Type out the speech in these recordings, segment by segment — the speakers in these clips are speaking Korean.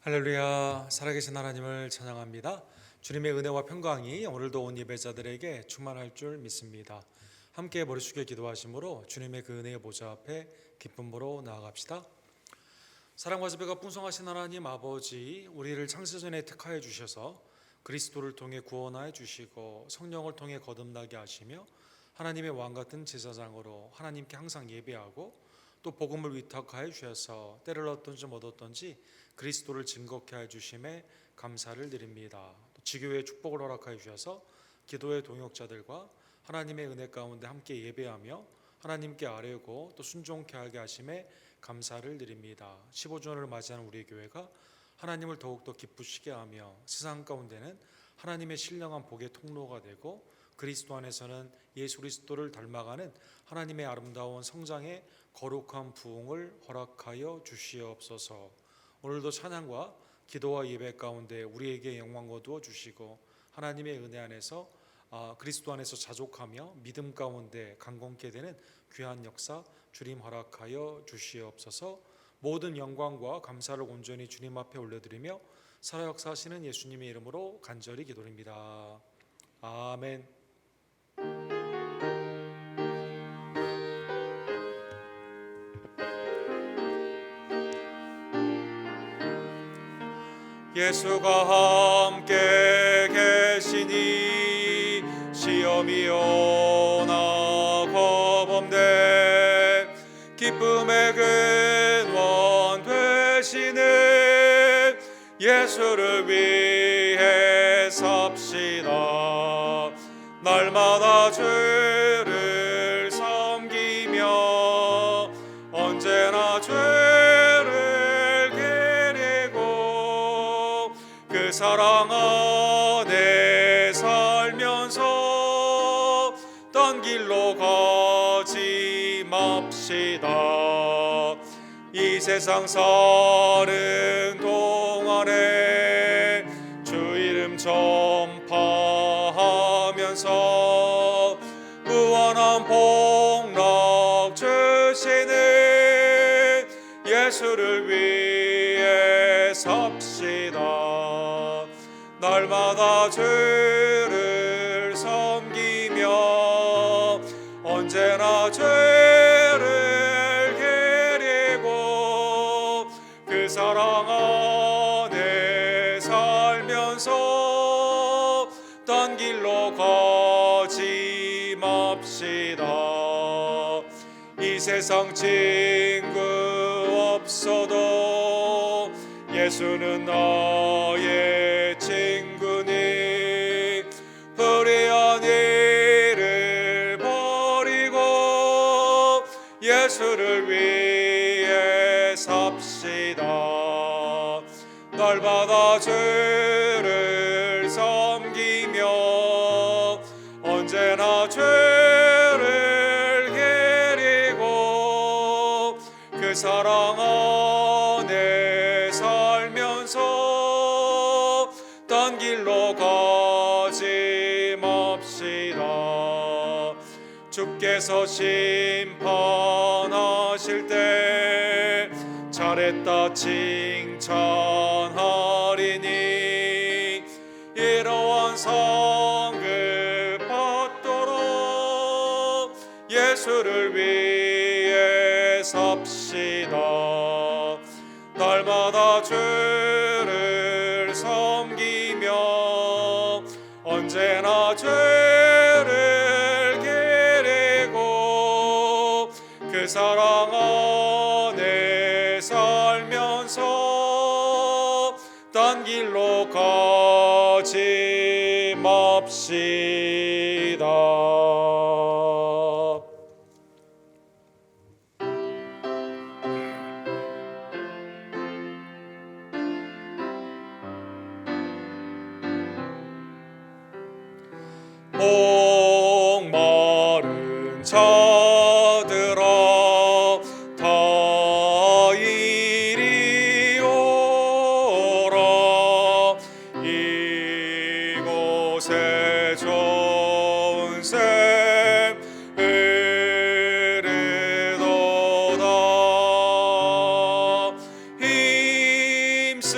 할렐루야, 살아계신 하나님을 찬양합니다. 주님의 은혜와 평강이 오늘도 온 예배자들에게 충만할 줄 믿습니다. 함께 머리 숙여 기도하심으로 주님의 그 은혜의 보좌 앞에 기쁨으로 나아갑시다. 사랑과 지배가 풍성하신 하나님 아버지, 우리를 창세전에 택하여 주셔서 그리스도를 통해 구원하여 주시고 성령을 통해 거듭나게 하시며 하나님의 왕같은 제사장으로 하나님께 항상 예배하고 또 복음을 위탁하여 주셔서 때를 얻든지 못 얻든지 그리스도를 증거케 하여 주심에 감사를 드립니다. 또 지교회의 축복을 허락하여 주셔서 기도의 동역자들과 하나님의 은혜 가운데 함께 예배하며 하나님께 아뢰고 또 순종케 하게 하심에 감사를 드립니다. 15주년을 맞이하는 우리 교회가 하나님을 더욱더 기쁘시게 하며 세상 가운데는 하나님의 신령한 복의 통로가 되고 그리스도 안에서는 예수 그리스도를 닮아가는 하나님의 아름다운 성장의 거룩한 부흥을 허락하여 주시옵소서. 오늘도 찬양과 기도와 예배 가운데 우리에게 영광 거두어 주시고 하나님의 은혜 안에서 그리스도 안에서 자족하며 믿음 가운데 강건케 되는 귀한 역사 주님 허락하여 주시옵소서. 모든 영광과 감사를 온전히 주님 앞에 올려드리며 살아 역사하시는 예수님의 이름으로 간절히 기도드립니다. 아멘. 예수가 함께 계시니 시험이 오나 겁없네. 기쁨의 근원 되시는 예수를 위해 삽시다. 날마다 죄를 섬기며 언제나 죄를 게리고 그 사랑 안에 살면서 딴 길로 가지 맙시다. 이 세상 사는 동안에 주 이름 전파하면서 무한한 복락 주시는 예수를 위해 삽시다. 날마다 죄를 섬기며 언제나 죄를 게리고 그 사랑 안에 살면서 딴 길로 가지 맙시다. 이 세상 친구 없어도 예수는 나의 친구니 불의한 일을 버리고 예수를 위해 삽시다. 날마다 죄를 섬기며 언제나 죄를 게리고 그 사랑 안에 살면서 딴 길로 가지 맙시다. 주께서 심판하실 때 잘했다 칭찬하리니 이러한 상을 받도록 예수를 위해 삽시다. 날마다 죄를 섬기며 언제나 죄를 게리고 그 사랑 안에 살면서 딴 길로 가지 맙시다. 목마른 자들아 다 이리 오라. 이곳에 좋은 샘 흐르도다. 힘쓰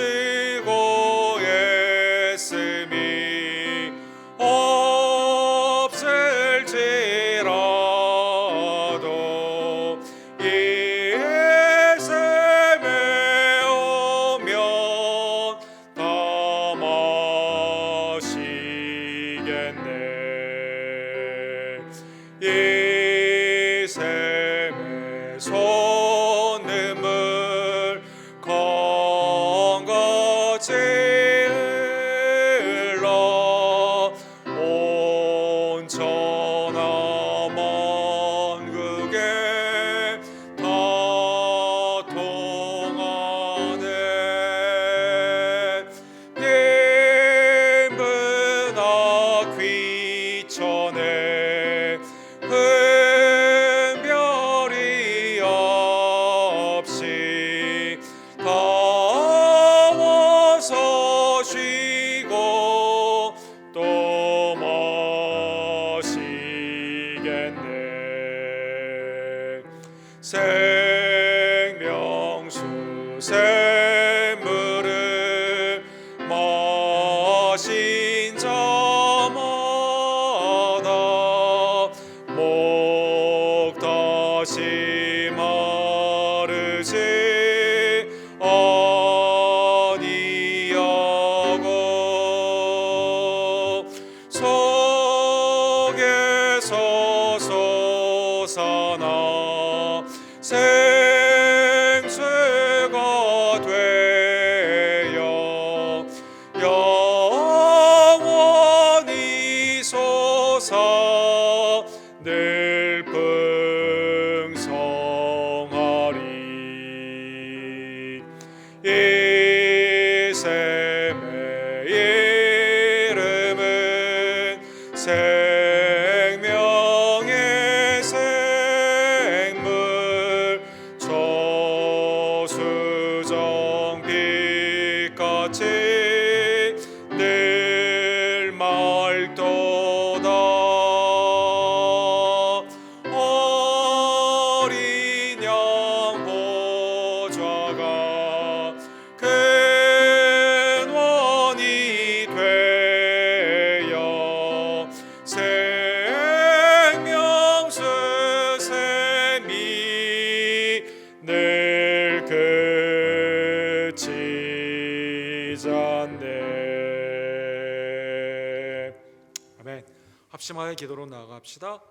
가신 자마다 목 다시 마르지 아니하고 성에서 솟아나 생수가 되어 영원히 솟아 늘 풍성하리. 이 샘의 이름은 생명의 생물 저수정 빛같이 늘 맑도다. 어린 양 보좌가 근원이 되어 생명수 샘이 늘 그치잖네. 아멘. 합심하여 기도로 나아갑시다.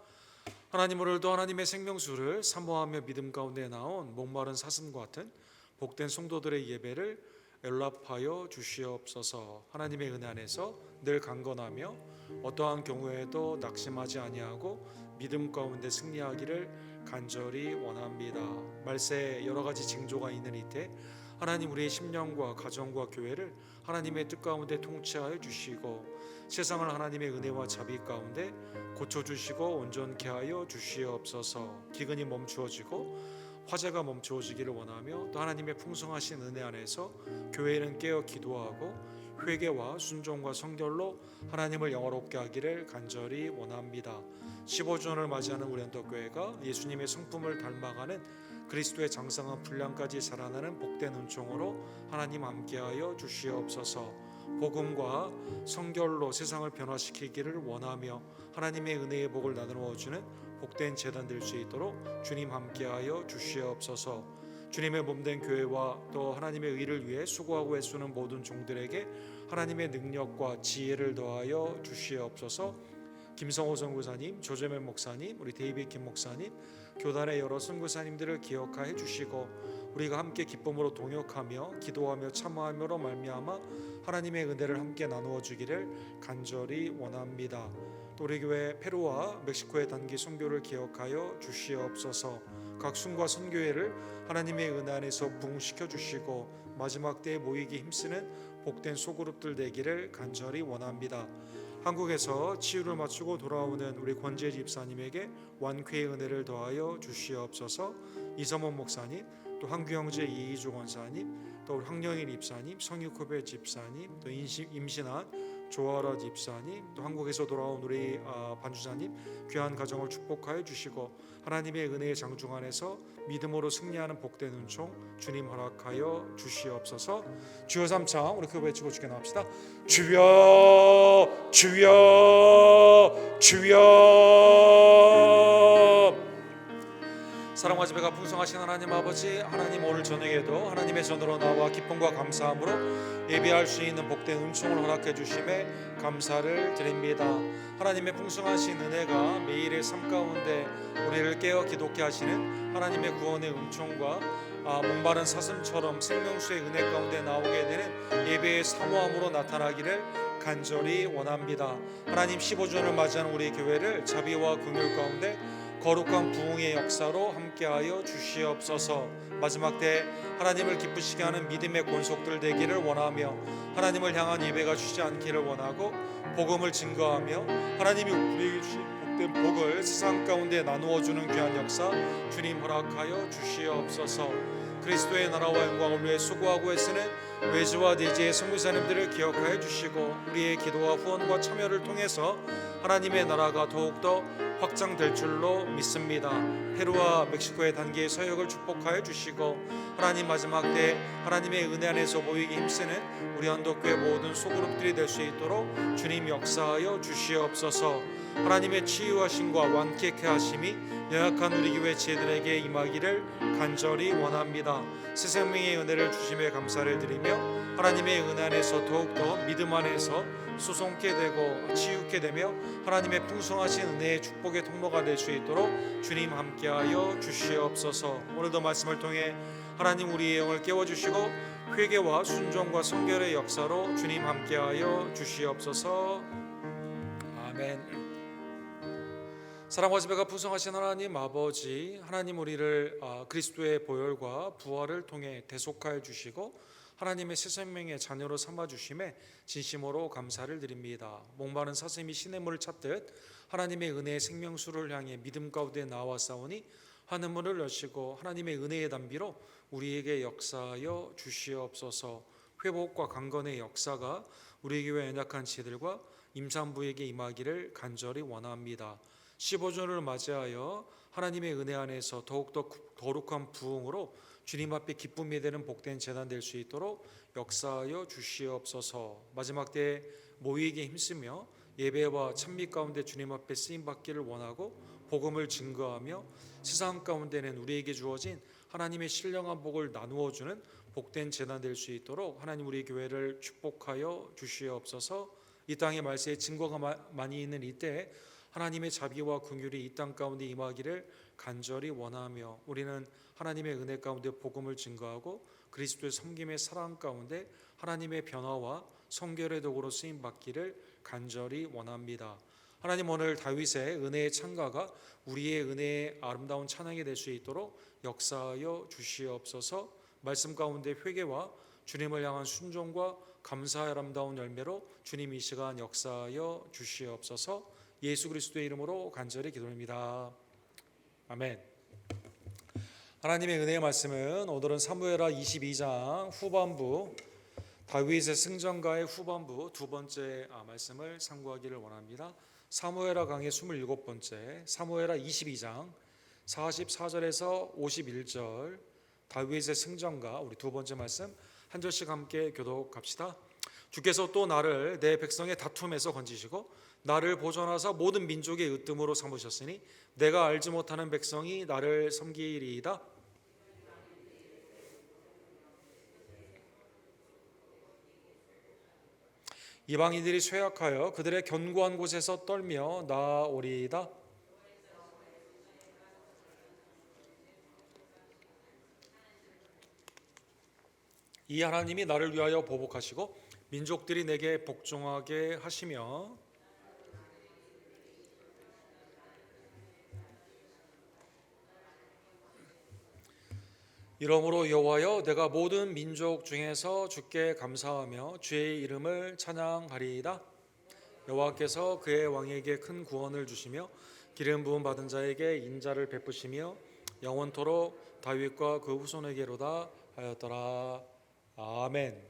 하나님, 오늘도 하나님의 생명수를 사모하며 믿음 가운데 나온 목마른 사슴과 같은 복된 성도들의 예배를 연락하여 주시옵소서. 하나님의 은혜 안에서 늘 강건하며 어떠한 경우에도 낙심하지 아니하고 믿음 가운데 승리하기를 간절히 원합니다. 말세에 여러 가지 징조가 있는 이때 하나님, 우리의 심령과 가정과 교회를 하나님의 뜻 가운데 통치하여 주시고 세상을 하나님의 은혜와 자비 가운데 고쳐주시고 온전케 하여 주시옵소서. 기근이 멈추어지고 화재가 멈추어지기를 원하며 또 하나님의 풍성하신 은혜 안에서 교회는 깨어 기도하고 회개와 순종과 성결로 하나님을 영화롭게 하기를 간절히 원합니다. 15주년을 맞이하는 우리 언덕교회가 예수님의 성품을 닮아가는 그리스도의 장성한 분량까지 자라나는 복된 은총으로 하나님 함께하여 주시옵소서. 복음과 성결로 세상을 변화시키기를 원하며 하나님의 은혜의 복을 나누어 주는 복된 재단 될 수 있도록 주님 함께하여 주시옵소서. 주님의 몸된 교회와 또 하나님의 의를 위해 수고하고 애쓰는 모든 종들에게 하나님의 능력과 지혜를 더하여 주시옵소서. 김성호 선교사님, 조재면 목사님, 우리 데이빗 김 목사님, 교단의 여러 선교사님들을 기억하여 주시고 우리가 함께 기쁨으로 동역하며 기도하며 참여함으로 말미암아 하나님의 은혜를 함께 나누어 주기를 간절히 원합니다. 또 우리 교회 페루와 멕시코의 단기 선교를 기억하여 주시옵소서. 각 순과 선교회를 하나님의 은혜 안에서 부흥시켜 주시고 마지막 때에 모이기 힘쓰는 복된 소그룹들 되기를 간절히 원합니다. 한국에서 치유를 마치고 돌아오는 우리 권재 집사님에게 완쾌의 은혜를 더하여 주시옵소서. 이서문 목사님, 또 한규영재 이희주 권사님, 또 황영일 집사님, 성유코베 집사님, 또 임신한 조아라 집사님, 또 한국에서 돌아온 우리 반주사님 귀한 가정을 축복하여 주시고 하나님의 은혜의 장중 안에서 믿음으로 승리하는 복된 은총 주님 허락하여 주시옵소서. 주여 삼창 우리 그 외치고 주께 나갑시다. 주여 주여 주여. 사랑과 지배가 풍성하신 하나님 아버지, 하나님 오늘 저녁에도 하나님의 전으로 나와 기쁨과 감사함으로 예배할 수 있는 복된 은총을 허락해 주심에 감사를 드립니다. 하나님의 풍성하신 은혜가 매일의 삶 가운데 우리를 깨어 기도케 하시는 하나님의 구원의 은총과 목마른 사슴처럼 생명수의 은혜 가운데 나오게 되는 예배의 사모함으로 나타나기를 간절히 원합니다. 하나님 15주년을 맞이하는 우리 교회를 자비와 긍휼 가운데 거룩한 부흥의 역사로 함께하여 주시옵소서. 마지막 때 하나님을 기쁘시게 하는 믿음의 권속들 되기를 원하며 하나님을 향한 예배가 쉬지 않기를 원하고 복음을 증거하며 하나님이 우리에게 주신 복된 복을 세상 가운데 나누어 주는 귀한 역사 주님 허락하여 주시옵소서. 그리스도의 나라와 영광을 위해 수고하고 애쓰는 외주와 내지의 선교사님들을 기억하여 주시고 우리의 기도와 후원과 참여를 통해서 하나님의 나라가 더욱더 확장될 줄로 믿습니다. 페루와 멕시코의 단계의 서역을 축복하여 주시고 하나님 마지막 때 하나님의 은혜 안에서 모이기 힘쓰는 우리 언덕교회 모든 소그룹들이 될 수 있도록 주님 역사하여 주시옵소서. 하나님의 치유하심과 완쾌케 하심이 연약한 우리 교회 지혜들에게 임하기를 간절히 원합니다. 새 생명의 은혜를 주심에 감사를 드리며 하나님의 은혜 안에서 더욱더 믿음 안에서 수송케 되고 치유케 되며 하나님의 풍성하신 은혜의 축복의 통로가 될 수 있도록 주님 함께하여 주시옵소서. 오늘도 말씀을 통해 하나님 우리의 영을 깨워주시고 회개와 순종과 성결의 역사로 주님 함께하여 주시옵소서. 아멘. 사랑과 지배가 풍성하신 하나님 아버지, 하나님 우리를 그리스도의 보혈과 부활을 통해 대속하여 주시고 하나님의 새 생명의 자녀로 삼아주심에 진심으로 감사를 드립니다. 목마른 사슴이 시냇물을 찾듯 하나님의 은혜의 생명수를 향해 믿음 가운데 나와싸우니 하늘문을 여시고 하나님의 은혜의 단비로 우리에게 역사하여 주시옵소서. 회복과 강건의 역사가 우리 교회 연약한 지들과 임산부에게 임하기를 간절히 원합니다. 15주를 맞이하여 하나님의 은혜 안에서 더욱더 거룩한 부흥으로 주님 앞에 기쁨이 되는 복된 재단 될 수 있도록 역사하여 주시옵소서. 마지막 때에 모이기에 힘쓰며 예배와 찬미 가운데 주님 앞에 쓰임받기를 원하고 복음을 증거하며 세상 가운데는 우리에게 주어진 하나님의 신령한 복을 나누어 주는 복된 재단 될 수 있도록 하나님 우리 교회를 축복하여 주시옵소서. 이 땅의 말세에 증거가 많이 있는 이때에 하나님의 자비와 긍휼이 이 땅 가운데 임하기를 간절히 원하며 우리는 하나님의 은혜 가운데 복음을 증거하고 그리스도의 섬김의 사랑 가운데 하나님의 변화와 성결의 도구로 쓰임 받기를 간절히 원합니다. 하나님 오늘 다윗의 은혜의 찬가가 우리의 은혜의 아름다운 찬양이 될 수 있도록 역사하여 주시옵소서. 말씀 가운데 회개와 주님을 향한 순종과 감사의 아름다운 열매로 주님 이 시간 역사하여 주시옵소서. 예수 그리스도의 이름으로 간절히 기도합니다. 아멘. 하나님의 은혜의 말씀은 오늘은 사무엘하 22장 후반부 다윗의 승전가의 후반부 두 번째 말씀을 상고하기를 원합니다. 사무엘하 강의 27번째 사무엘하 22장 44절에서 51절 다윗의 승전가 우리 두 번째 말씀 한 절씩 함께 교독합시다. 주께서 또 나를 내 백성의 다툼에서 건지시고 나를 보존하사 모든 민족의 으뜸으로 삼으셨으니 내가 알지 못하는 백성이 나를 섬기리이다. 이방인들이 쇠약하여 그들의 견고한 곳에서 떨며 나아오리이다. 이 하나님이 나를 위하여 보복하시고 민족들이 내게 복종하게 하시며 이러므로 여호와여 내가 모든 민족 중에서 주께 감사하며 주의 이름을 찬양하리이다. 여호와께서 그의 왕에게 큰 구원을 주시며 기름 부음 받은 자에게 인자를 베푸시며 영원토록 다윗과 그 후손에게로다 하였더라. 아멘.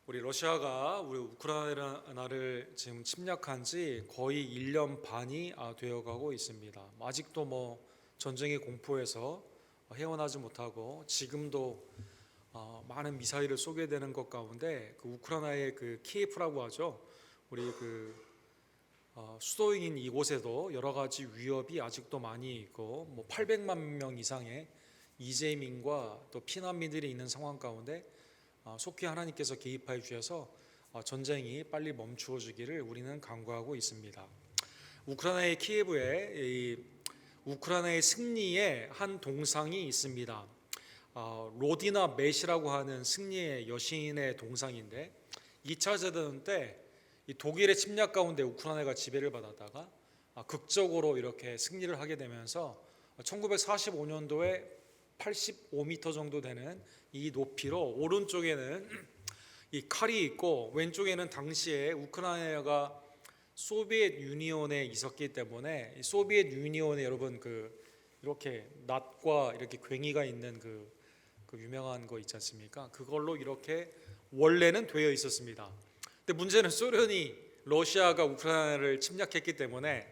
우리 러시아가 우리 우크라이나를 지금 침략한 지 거의 1년 반이 되어가고 있습니다. 아직도 전쟁의 공포에서 헤어나지 못하고 지금도 많은 미사일을 쏘게 되는 것 가운데 그 우크라이나의 그 키예프라고 하죠. 우리 수도인 이곳에도 여러 가지 위협이 아직도 많이 있고 800만 명 이상의 이재민과 또 피난민들이 있는 상황 가운데 속히 하나님께서 개입하여 주셔서 전쟁이 빨리 멈추어지기를 우리는 간구하고 있습니다. 우크라이나의 키예브에 우크라이나의 승리의 한 동상이 있습니다. 로디나 맷이라고 하는 승리의 여신의 동상인데 2차 세대전 때 이 독일의 침략 가운데 우크라이나가 지배를 받았다가 극적으로 이렇게 승리를 하게 되면서 1945년도에 85m 정도 되는 이 높이로 오른쪽에는 이 칼이 있고 왼쪽에는 당시에 우크라이나가 소비에트 유니온에 있었기 때문에 이 소비에트 유니온에 여러분 이렇게 낫과 이렇게 괭이가 있는 그 유명한 거 있지 않습니까? 그걸로 이렇게 원래는 되어 있었습니다. 근데 문제는 소련이 러시아가 우크라이나를 침략했기 때문에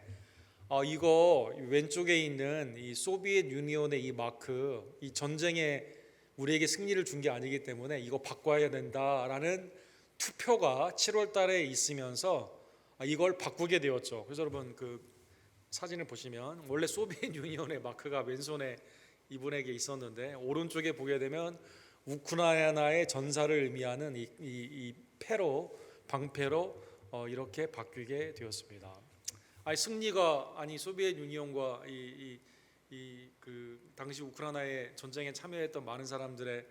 이거 왼쪽에 있는 이 소비에트 유니온의 이 마크, 이 전쟁에 우리에게 승리를 준 게 아니기 때문에 이거 바꿔야 된다라는 투표가 7월 달에 있으면서 이걸 바꾸게 되었죠. 그래서 여러분 그 사진을 보시면 원래 소비에트 유니온의 마크가 왼손에 이분에게 있었는데 오른쪽에 보게 되면 우크라이나의 전사를 의미하는 이 패로 방패로 이렇게 바뀌게 되었습니다. 승리가 소비에트 유니온과 그 당시 우크라이나의 전쟁에 참여했던 많은 사람들의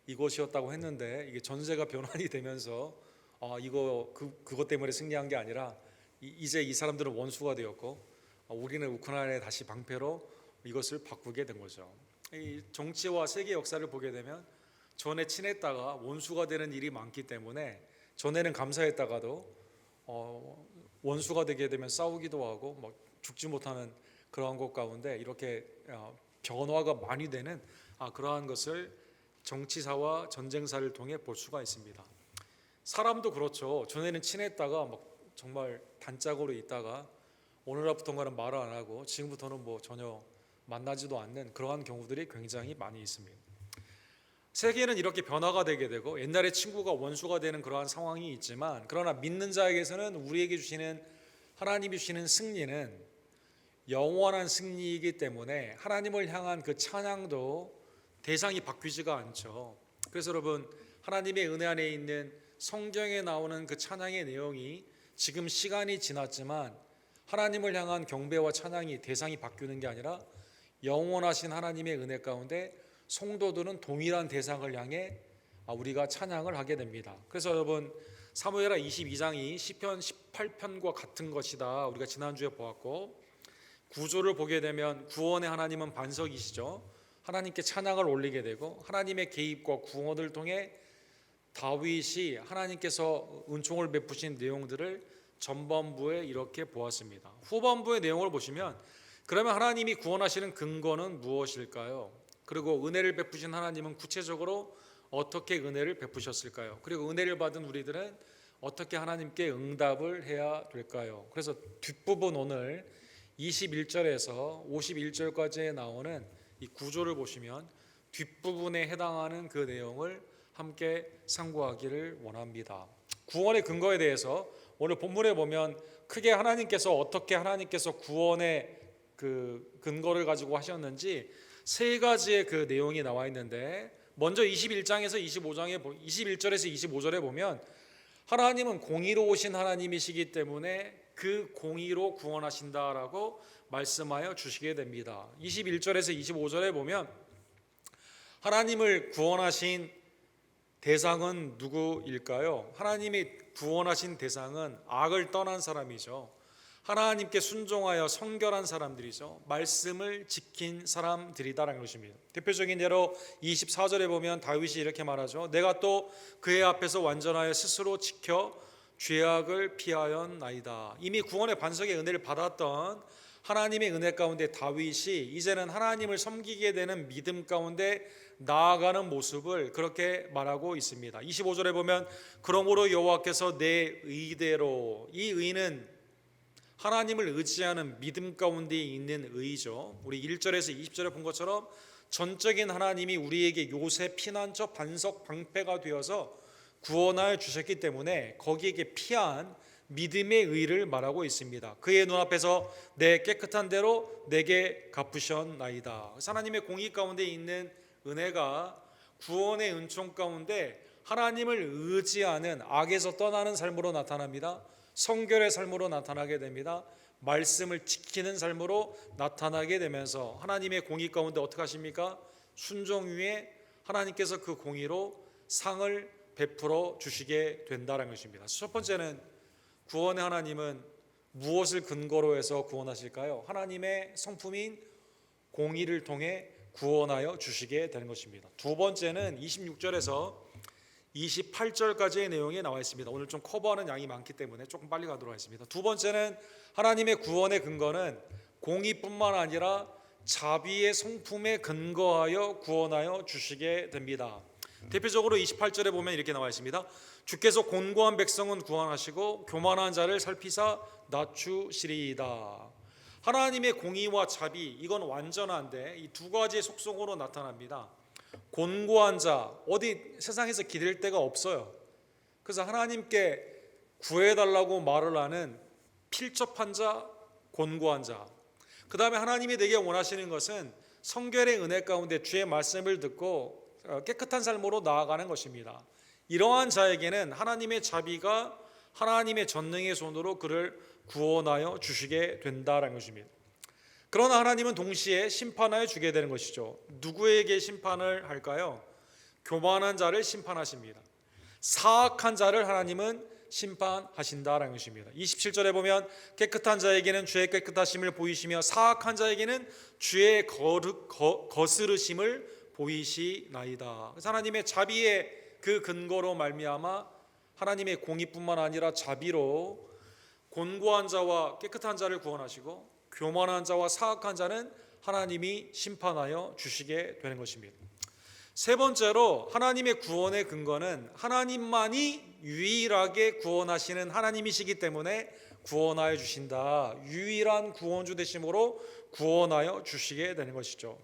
이것이었다고 했는데 이게 전세가 변환이 되면서 그것 때문에 승리한 게 아니라 이제 이 사람들은 원수가 되었고 우리는 우크라이나의 다시 방패로 이것을 바꾸게 된 거죠. 이 정치와 세계 역사를 보게 되면 전에 친했다가 원수가 되는 일이 많기 때문에 전에는 감사했다가도 원수가 되게 되면 싸우기도 하고 죽지 못하는 그러한 것 가운데 이렇게 변화가 많이 되는 그러한 것을 정치사와 전쟁사를 통해 볼 수가 있습니다. 사람도 그렇죠. 전에는 친했다가 정말 단짝으로 있다가 어느 날부터는 말을 안 하고 지금부터는 전혀 만나지도 않는 그러한 경우들이 굉장히 많이 있습니다. 세계는 이렇게 변화가 되게 되고 옛날에 친구가 원수가 되는 그러한 상황이 있지만 그러나 믿는 자에게서는 우리에게 주시는 하나님이 주시는 승리는 영원한 승리이기 때문에 하나님을 향한 그 찬양도 대상이 바뀌지가 않죠. 그래서 여러분 하나님의 은혜 안에 있는 성경에 나오는 그 찬양의 내용이 지금 시간이 지났지만 하나님을 향한 경배와 찬양이 대상이 바뀌는 게 아니라 영원하신 하나님의 은혜 가운데 성도들은 동일한 대상을 향해 우리가 찬양을 하게 됩니다. 그래서 여러분 사무엘하 22장이 시편 18편과 같은 것이다 우리가 지난주에 보았고 구조를 보게 되면 구원의 하나님은 반석이시죠. 하나님께 찬양을 올리게 되고 하나님의 개입과 구원을 통해 다윗이 하나님께서 은총을 베푸신 내용들을 전반부에 이렇게 보았습니다. 후반부의 내용을 보시면 그러면 하나님이 구원하시는 근거는 무엇일까요? 그리고 은혜를 베푸신 하나님은 구체적으로 어떻게 은혜를 베푸셨을까요? 그리고 은혜를 받은 우리들은 어떻게 하나님께 응답을 해야 될까요? 그래서 뒷부분 오늘 21절에서 51절까지에 나오는 이 구조를 보시면 뒷부분에 해당하는 그 내용을 함께 상고하기를 원합니다. 구원의 근거에 대해서 오늘 본문에 보면 크게 어떻게 하나님께서 구원의 그 근거를 가지고 하셨는지 세 가지의 그 내용이 나와 있는데 먼저 21절에서 25절에 보면 하나님은 공의로우신 하나님이시기 때문에 그 공의로 구원하신다라고 말씀하여 주시게 됩니다. 21절에서 25절에 보면 하나님을 구원하신 대상은 누구일까요? 하나님이 구원하신 대상은 악을 떠난 사람이죠. 하나님께 순종하여 성결한 사람들이죠. 말씀을 지킨 사람들이다라는 것입니다. 대표적인 예로 24절에 보면 다윗이 이렇게 말하죠. 내가 또 그의 앞에서 완전하여 스스로 지켜 죄악을 피하였나이다. 이미 구원의 반석의 은혜를 받았던 하나님의 은혜 가운데 다윗이 이제는 하나님을 섬기게 되는 믿음 가운데 나아가는 모습을 그렇게 말하고 있습니다. 25절에 보면 그러므로 여호와께서 내 의대로, 이 의는 하나님을 의지하는 믿음 가운데 있는 의죠. 우리 1절에서 20절에 본 것처럼 전적인 하나님이 우리에게 요새 피난처 반석 방패가 되어서 구원하여 주셨기 때문에 거기에게 피한 믿음의 의를 말하고 있습니다. 그의 눈앞에서 내 깨끗한 대로 내게 갚으셨나이다. 하나님의 공의 가운데 있는 은혜가 구원의 은총 가운데 하나님을 의지하는 악에서 떠나는 삶으로 나타납니다. 성결의 삶으로 나타나게 됩니다. 말씀을 지키는 삶으로 나타나게 되면서 하나님의 공의 가운데 어떻게 하십니까? 순종 위에 하나님께서 그 공의로 상을 베풀어 주시게 된다는 것입니다. 첫 번째는 구원의 하나님은 무엇을 근거로 해서 구원하실까요? 하나님의 성품인 공의를 통해 구원하여 주시게 되는 것입니다. 두 번째는 26절에서 28절까지의 내용이 나와 있습니다. 오늘 좀 커버하는 양이 많기 때문에 조금 빨리 가도록 하겠습니다. 두 번째는 하나님의 구원의 근거는 공의뿐만 아니라 자비의 성품에 근거하여 구원하여 주시게 됩니다. 대표적으로 28절에 보면 이렇게 나와 있습니다. 주께서 곤고한 백성은 구원하시고 교만한 자를 살피사 낮추시리이다. 하나님의 공의와 자비, 이건 완전한데 이 두 가지의 속성으로 나타납니다. 곤고한 자, 어디 세상에서 기댈 데가 없어요. 그래서 하나님께 구해달라고 말을 하는 필접한 자, 곤고한 자. 그 다음에 하나님이 내게 원하시는 것은 성결의 은혜 가운데 주의 말씀을 듣고 깨끗한 삶으로 나아가는 것입니다. 이러한 자에게는 하나님의 자비가 하나님의 전능의 손으로 그를 구원하여 주시게 된다라는 것입니다. 그러나 하나님은 동시에 심판하여 주게 되는 것이죠. 누구에게 심판을 할까요? 교만한 자를 심판하십니다. 사악한 자를 하나님은 심판하신다라는 것입니다. 27절에 보면 깨끗한 자에게는 주의 깨끗하심을 보이시며 사악한 자에게는 주의 거스르심을 보이시나이다. 그래서 하나님의 자비의 그 근거로 말미암아 하나님의 공의뿐만 아니라 자비로 곤고한 자와 깨끗한 자를 구원하시고 교만한 자와 사악한 자는 하나님이 심판하여 주시게 되는 것입니다. 세 번째로 하나님의 구원의 근거는 하나님만이 유일하게 구원하시는 하나님이시기 때문에 구원하여 주신다. 유일한 구원주 되심으로 구원하여 주시게 되는 것이죠.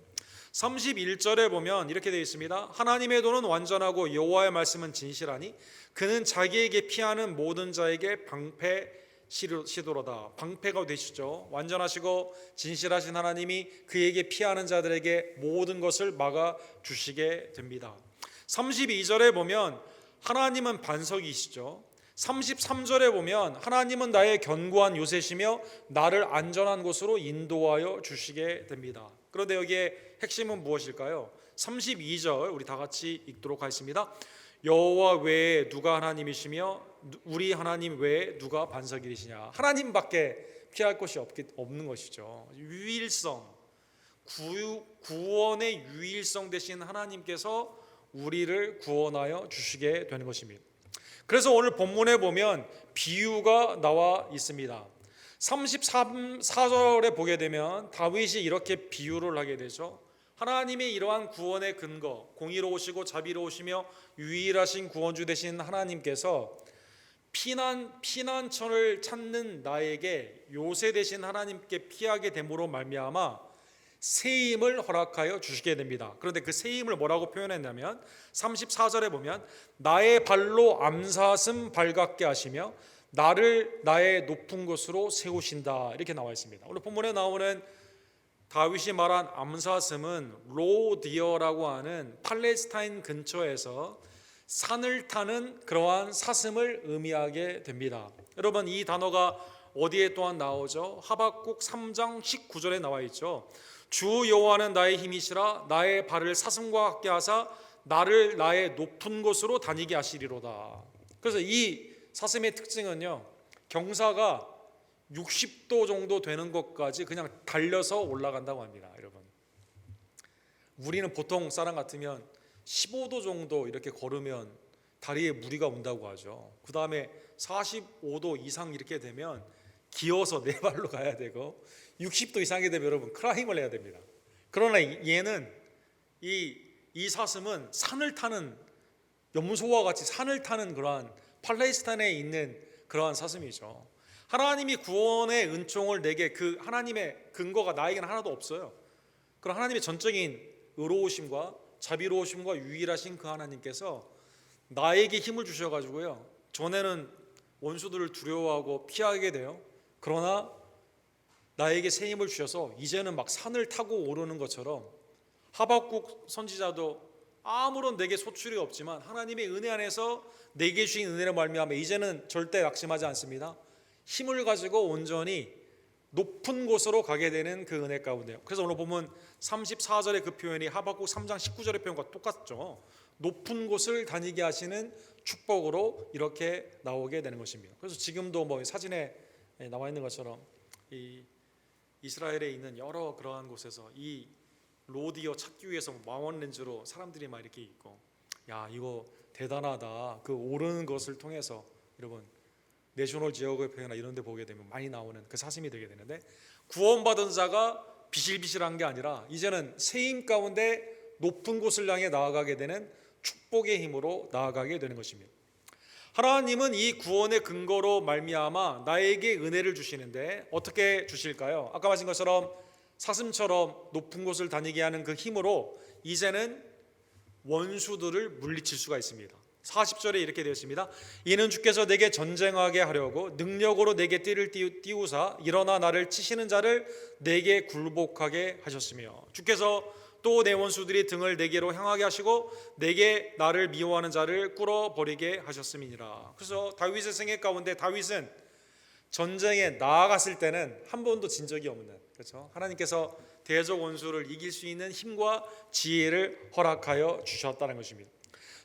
31절에 보면 이렇게 되어 있습니다. 하나님의 도는 완전하고 여호와의 말씀은 진실하니 그는 자기에게 피하는 모든 자에게 방패시도로다. 방패가 되시죠. 완전하시고 진실하신 하나님이 그에게 피하는 자들에게 모든 것을 막아 주시게 됩니다. 32절에 보면 하나님은 반석이시죠. 33절에 보면 하나님은 나의 견고한 요새시며 나를 안전한 곳으로 인도하여 주시게 됩니다. 그런데 여기에 핵심은 무엇일까요? 32절 우리 다 같이 읽도록 하겠습니다. 여호와 외에 누가 하나님이시며 우리 하나님 외에 누가 반석이시냐. 하나님밖에 피할 곳이 없는 것이죠. 유일성, 구원의 유일성 되신 하나님께서 우리를 구원하여 주시게 되는 것입니다. 그래서 오늘 본문에 보면 비유가 나와 있습니다. 34절에 보게 되면 다윗이 이렇게 비유를 하게 되죠. 하나님의 이러한 구원의 근거, 공의로우시고 자비로우시며 유일하신 구원주 되신 하나님께서 피난처를 찾는 나에게 요새 되신 하나님께 피하게 됨으로 말미암아 새 힘을 허락하여 주시게 됩니다. 그런데 그 새 힘을 뭐라고 표현했냐면 34절에 보면 나의 발로 암사슴 발같게 하시며 나를 나의 높은 곳으로 세우신다 이렇게 나와 있습니다. 오늘 본문에 나오는 다윗이 말한 암사슴은 로디어라고 하는 팔레스타인 근처에서 산을 타는 그러한 사슴을 의미하게 됩니다. 여러분 이 단어가 어디에 또한 나오죠? 하박국 3장 19절에 나와 있죠. 주 여호와는 나의 힘이시라 나의 발을 사슴과 같게 하사 나를 나의 높은 곳으로 다니게 하시리로다. 그래서 이 사슴의 특징은요, 경사가 60도 정도 되는 것까지 그냥 달려서 올라간다고 합니다. 여러분 우리는 보통 사람 같으면 15도 정도 이렇게 걸으면 다리에 무리가 온다고 하죠. 그 다음에 45도 이상 이렇게 되면 기어서 네 발로 가야 되고 60도 이상이 되면 여러분 클라임을 해야 됩니다. 그러나 얘는 이 사슴은 산을 타는 염소와 같이 산을 타는 그러한 팔레스타인에 있는 그러한 사슴이죠. 하나님이 구원의 은총을 내게 그 하나님의 근거가 나에게는 하나도 없어요. 그럼 하나님의 전적인 의로우심과 자비로우심과 유일하신 그 하나님께서 나에게 힘을 주셔가지고요, 전에는 원수들을 두려워하고 피하게 돼요. 그러나 나에게 새 힘을 주셔서 이제는 막 산을 타고 오르는 것처럼 하박국 선지자도 아무런 내게 소출이 없지만 하나님의 은혜 안에서 내게 주신 은혜를 말미암아 이제는 절대 낙심하지 않습니다. 힘을 가지고 온전히 높은 곳으로 가게 되는 그 은혜 가운데요. 그래서 오늘 보면 34절의 그 표현이 하박국 3장 19절의 표현과 똑같죠. 높은 곳을 다니게 하시는 축복으로 이렇게 나오게 되는 것입니다. 그래서 지금도 뭐 사진에 나와 있는 것처럼 이 이스라엘에 있는 여러 그러한 곳에서 이 로디어 찾기 위해서 망원 렌즈로 사람들이 막 이렇게 있고, 야 이거 대단하다. 그 오르는 것을 통해서 여러분 내셔널 지오그래피나 이런 데 보게 되면 많이 나오는 그 사슴이 되게 되는데, 구원받은 자가 비실비실한 게 아니라 이제는 새 힘 가운데 높은 곳을 향해 나아가게 되는 축복의 힘으로 나아가게 되는 것입니다. 하나님은 이 구원의 근거로 말미암아 나에게 은혜를 주시는데 어떻게 주실까요? 아까 말씀 것처럼 사슴처럼 높은 곳을 다니게 하는 그 힘으로 이제는 원수들을 물리칠 수가 있습니다. 40절에 이렇게 되어 있습니다. 이는 주께서 내게 전쟁하게 하려고 능력으로 내게 띠를 띄우사 일어나 나를 치시는 자를 내게 굴복하게 하셨으며, 주께서 또 내 원수들이 등을 내게로 향하게 하시고 내게 나를 미워하는 자를 꿇어버리게 하셨음이니라. 그래서 다윗의 생애 가운데 다윗은 전쟁에 나아갔을 때는 한 번도 진 적이 없는, 그렇죠? 하나님께서 대적 원수를 이길 수 있는 힘과 지혜를 허락하여 주셨다는 것입니다.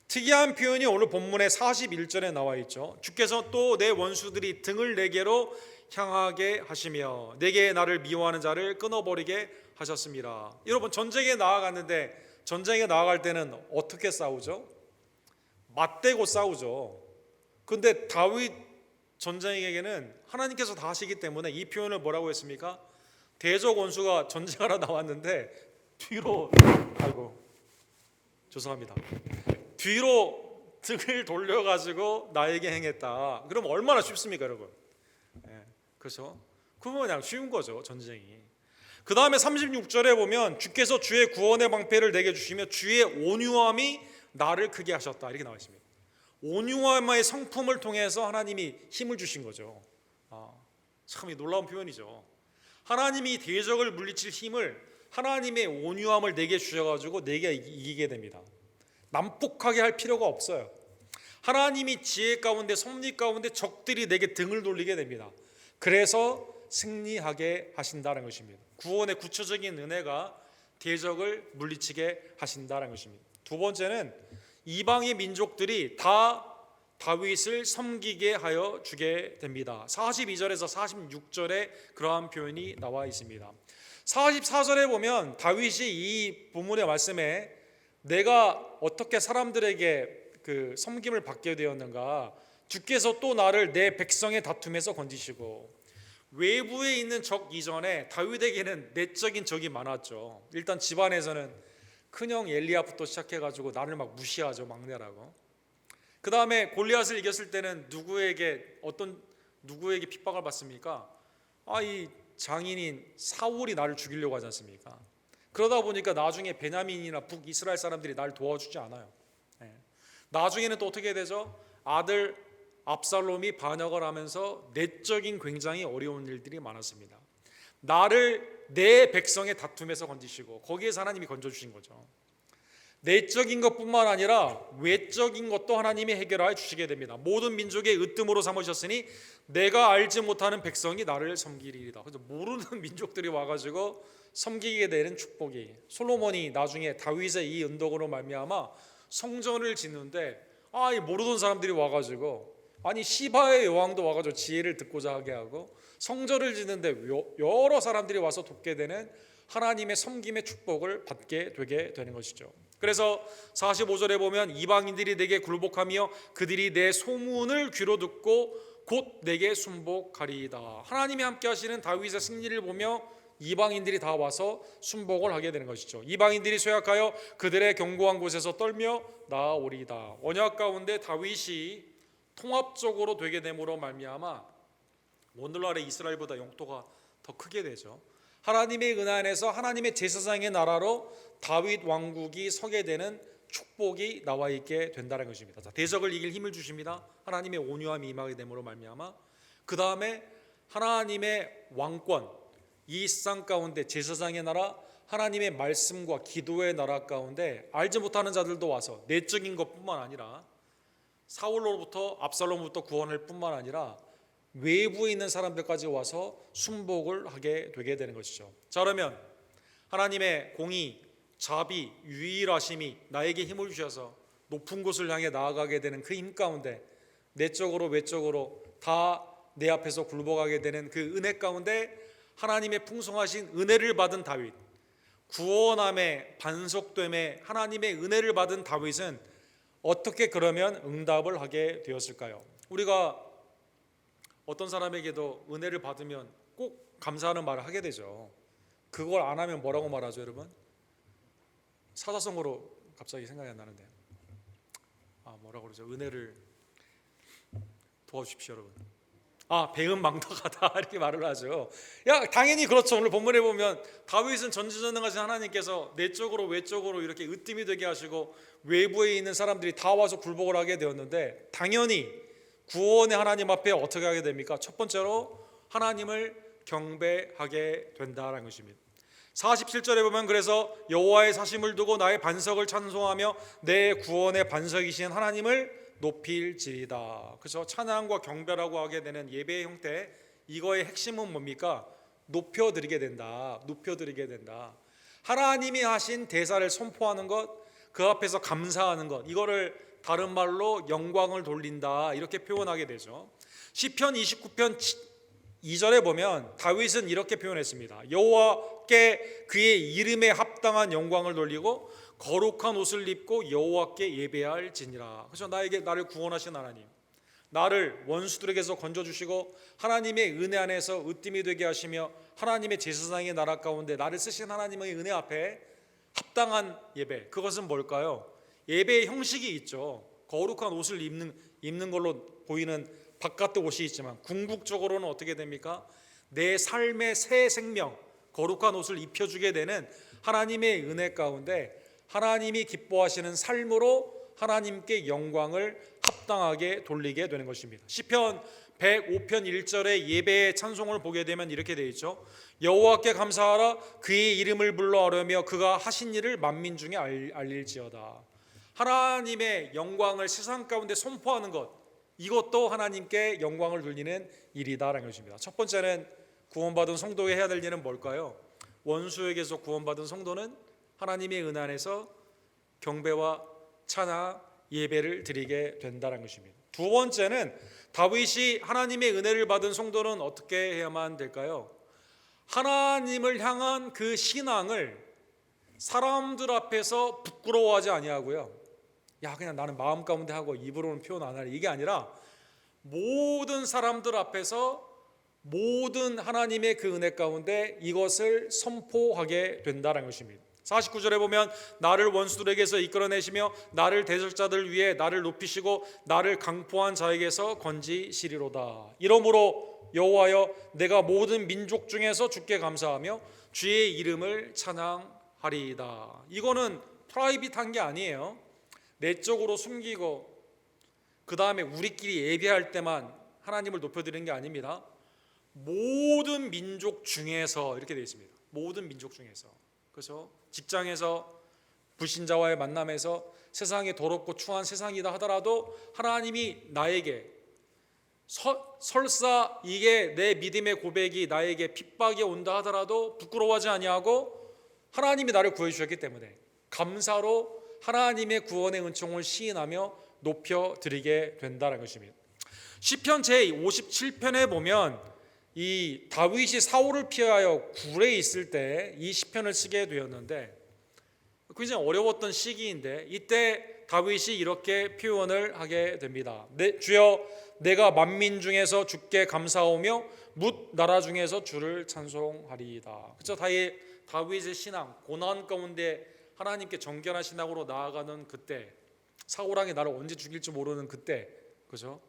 특이한 표현이 오늘 본문의 41절에 나와 있죠. 주께서 또 내 원수들이 등을 내게로 향하게 하시며 내게 나를 미워하는 자를 끊어버리게 하셨습니다. 여러분, 전쟁에 나아갔는데 전쟁에 나아갈 때는 어떻게 싸우죠? 맞대고 싸우죠. 근데 다윗 전쟁에게는 하나님께서 다 하시기 때문에 이 표현을 뭐라고 했습니까? 대적 원수가 전쟁하러 나왔는데 뒤로, 아이고 죄송합니다, 뒤로 등을 돌려가지고 나에게 행했다. 그럼 얼마나 쉽습니까, 여러분? 그렇죠? 그건 그냥 쉬운 거죠, 전쟁이. 그 다음에 36절에 보면 주께서 주의 구원의 방패를 내게 주시며 주의 온유함이 나를 크게 하셨다, 이렇게 나와 있습니다. 온유함의 성품을 통해서 하나님이 힘을 주신 거죠. 참 놀라운 표현이죠. 하나님이 대적을 물리칠 힘을, 하나님의 온유함을 내게 주셔가지고 내게 이기게 됩니다. 난폭하게 할 필요가 없어요. 하나님이 지혜 가운데, 섭리 가운데 적들이 내게 등을 돌리게 됩니다. 그래서 승리하게 하신다는 것입니다. 구원의 구체적인 은혜가 대적을 물리치게 하신다는 것입니다. 두 번째는 이방의 민족들이 다 다윗을 섬기게 하여 주게 됩니다. 42절에서 46절에 그러한 표현이 나와 있습니다. 44절에 보면 다윗이 이 본문의 말씀에 내가 어떻게 사람들에게 그 섬김을 받게 되었는가, 주께서 또 나를 내 백성의 다툼에서 건지시고, 외부에 있는 적 이전에 다윗에게는 내적인 적이 많았죠. 일단 집안에서는 큰형 엘리압부터 시작해가지고 나를 막 무시하죠, 막내라고. 그 다음에 골리앗을 이겼을 때는 누구에게 핍박을 받습니까? 이 장인인 사울이 나를 죽이려고 하지 않습니까? 그러다 보니까 나중에 베냐민이나 북이스라엘 사람들이 나를 도와주지 않아요. 나중에는 또 어떻게 되죠? 아들 압살롬이 반역을 하면서 내적인 굉장히 어려운 일들이 많았습니다. 나를 내 백성의 다툼에서 건지시고, 거기에서 하나님이 건져주신 거죠. 내적인 것뿐만 아니라 외적인 것도 하나님이 해결하여 주시게 됩니다. 모든 민족의 으뜸으로 삼으셨으니 내가 알지 못하는 백성이 나를 섬기리이다. 그래서 모르는 민족들이 와가지고 섬기게 되는 축복이, 솔로몬이 나중에 다윗의 이 은덕으로 말미암아 성전을 짓는데 이 모르던 사람들이 와가지고, 아니 시바의 여왕도 와가지고 지혜를 듣고자 하게 하고, 성전을 짓는데 여러 사람들이 와서 돕게 되는 하나님의 섬김의 축복을 받게 되게 되는 것이죠. 그래서 45절에 보면 이방인들이 내게 굴복하며 그들이 내 소문을 귀로 듣고 곧 내게 순복하리이다. 하나님이 함께 하시는 다윗의 승리를 보며 이방인들이 다 와서 순복을 하게 되는 것이죠. 이방인들이 쇠약하여 그들의 견고한 곳에서 떨며 나아오리이다. 언약 가운데 다윗이 통합적으로 되게 됨으로 말미암아 오늘날의 이스라엘보다 영토가 더 크게 되죠. 하나님의 은혜 안에서 하나님의 제사장의 나라로 다윗 왕국이 서게 되는 축복이 나와 있게 된다는 것입니다. 대적을 이길 힘을 주십니다. 하나님의 온유함이 임하게 됨으로 말미암아 그 다음에 하나님의 왕권, 이 세상 가운데 제사장의 나라, 하나님의 말씀과 기도의 나라 가운데 알지 못하는 자들도 와서 내적인 것뿐만 아니라 사울로부터 압살롬부터 구원할 뿐만 아니라 외부에 있는 사람들까지 와서 순복을 하게 되게 되는 것이죠. 자, 그러면 하나님의 공의, 자비, 유일하심이 나에게 힘을 주셔서 높은 곳을 향해 나아가게 되는 그 힘 가운데 내적으로 외적으로 다 내 앞에서 굴복하게 되는 그 은혜 가운데 하나님의 풍성하신 은혜를 받은 다윗, 구원함에 반석됨에 하나님의 은혜를 받은 다윗은 어떻게 그러면 응답을 하게 되었을까요? 우리가 어떤 사람에게도 은혜를 받으면 꼭 감사하는 말을 하게 되죠. 그걸 안 하면 뭐라고 말하죠, 여러분? 사자성어로 갑자기 생각이 안 나는데, 뭐라고 그러죠? 은혜를 도와주십시오, 여러분. 배은망덕하다 이렇게 말을 하죠. 당연히 그렇죠. 오늘 본문에 보면 다윗은 전지전능하신 하나님께서 내적으로 외적으로 이렇게 으뜸이 되게 하시고 외부에 있는 사람들이 다 와서 굴복을 하게 되었는데, 당연히 구원의 하나님 앞에 어떻게 하게 됩니까? 첫 번째로 하나님을 경배하게 된다는 것입니다. 47절에 보면 그래서 여호와의 사심을 두고 나의 반석을 찬송하며 내 구원의 반석이신 하나님을 높일지리다. 그래서 찬양과 경배라고 하게 되는 예배의 형태, 이거의 핵심은 뭡니까? 높여드리게 된다. 높여드리게 된다. 하나님이 하신 대사를 선포하는 것, 그 앞에서 감사하는 것, 이거를 다른 말로 영광을 돌린다 이렇게 표현하게 되죠. 시편 29편 2절에 보면 다윗은 이렇게 표현했습니다. 여호와께 그의 이름에 합당한 영광을 돌리고 거룩한 옷을 입고 여호와께 예배할지니라. 그래서 나를 구원하신 하나님, 나를 원수들에게서 건져주시고 하나님의 은혜 안에서 으뜸이 되게 하시며 하나님의 제사장의 나라 가운데 나를 쓰신 하나님의 은혜 앞에 합당한 예배, 그것은 뭘까요? 예배의 형식이 있죠. 거룩한 옷을 입는 걸로 보이는 바깥의 옷이 있지만 궁극적으로는 어떻게 됩니까? 내 삶의 새 생명, 거룩한 옷을 입혀주게 되는 하나님의 은혜 가운데 하나님이 기뻐하시는 삶으로 하나님께 영광을 합당하게 돌리게 되는 것입니다. 시편 105편 1절의 예배의 찬송을 보게 되면 이렇게 되어 있죠. 여호와께 감사하라, 그의 이름을 불러 아뢰며 그가 하신 일을 만민 중에 알릴지어다. 하나님의 영광을 세상 가운데 선포하는 것, 이것도 하나님께 영광을 돌리는 일이다라는 것입니다. 첫 번째는 구원받은 성도가 해야 될 일은 뭘까요? 원수에게서 구원받은 성도는 하나님의 은혜 안에서 경배와 찬양, 예배를 드리게 된다는 것입니다. 두 번째는 다윗이 하나님의 은혜를 받은 성도는 어떻게 해야만 될까요? 하나님을 향한 그 신앙을 사람들 앞에서 부끄러워하지 아니하고요, 그냥 나는 마음 가운데 하고 입으로는 표현 안 하리, 이게 아니라 모든 사람들 앞에서 모든 하나님의 그 은혜 가운데 이것을 선포하게 된다는 것입니다. 49절에 보면 나를 원수들에게서 이끌어내시며 나를 대적자들 위해 나를 높이시고 나를 강포한 자에게서 건지시리로다. 이러므로 여호와여, 내가 모든 민족 중에서 주께 감사하며 주의 이름을 찬양하리이다. 이거는 프라이빗한 게 아니에요. 내적으로 숨기고 그 다음에 우리끼리 예배할 때만 하나님을 높여드리는 게 아닙니다. 모든 민족 중에서 이렇게 되어 있습니다. 모든 민족 중에서. 그래서 직장에서 불신자와의 만남에서 세상이 더럽고 추한 세상이다 하더라도 하나님이 나에게 설사 이게 내 믿음의 고백이 나에게 핍박이 온다 하더라도 부끄러워하지 아니하고 하나님이 나를 구해 주셨기 때문에 감사로 하나님의 구원의 은총을 시인하며 높여드리게 된다는 것입니다. 시편 제57편에 보면 이 다윗이 사울을 피하여 굴에 있을 때 이 시편을 쓰게 되었는데 굉장히 어려웠던 시기인데 이때 다윗이 이렇게 표현을 하게 됩니다. 주여, 내가 만민 중에서 주께 감사하며 뭇 나라 중에서 주를 찬송하리이다. 그렇죠? 다윗의 신앙, 고난 가운데 하나님께 정결한 신앙으로 나아가는 그때, 사울왕이 나를 언제 죽일지 모르는 그때, 그죠?